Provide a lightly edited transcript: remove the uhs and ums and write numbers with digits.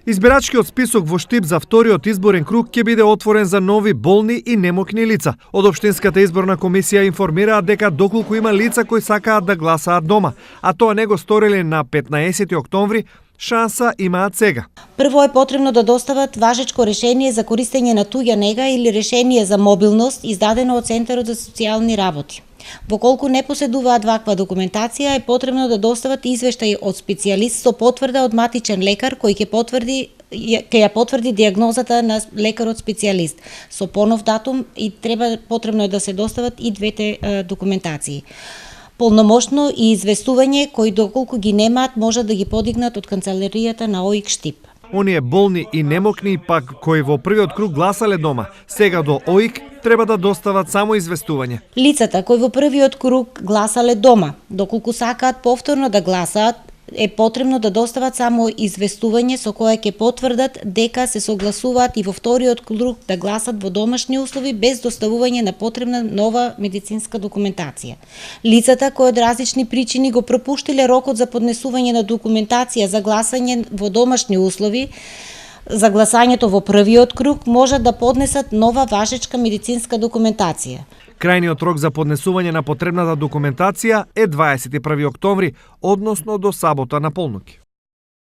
Избирачкиот список во Штип за вториот изборен круг ќе биде отворен за нови болни и немокни лица. Од Општинската изборна комисија информираат дека доколку има лица кои сакаат да гласаат дома, а тоа не го сториле на 15 октомври, шанса имаат сега. Прво е потребно да достават важечко решение за користење на туѓа нега или решение за мобилност издадено од Центарот за социјални работи. Воколку не поседуваат ваква документација, е потребно да достават извештај од специјалист со потврда од матичен лекар кој ќе ја потврди дијагнозата на лекарот специјалист со понов датум и потребно е да се достават и двете документации. Полномошно и известување кои доколку ги немаат можат да ги подигнат од канцеларијата на ОИК Штип. Оние болни и немокни пак кои во првиот круг гласале дома, сега до ОИК треба да достават само известување. Лицата кои во првиот круг гласале дома, доколку сакаат повторно да гласаат, е потребно да достават само известување со кое ќе потврдат дека се согласуваат и во вториот круг да гласат во домашни услови без доставување на потребна нова медицинска документација. Лицата кои од различни причини го пропуштиле рокот за поднесување на документација за гласање во домашни услови, за гласањето во првиот круг можат да поднесат нова важечка медицинска документација. Крајниот рок за поднесување на потребната документација е 21 октомври, односно до сабота на полноќ.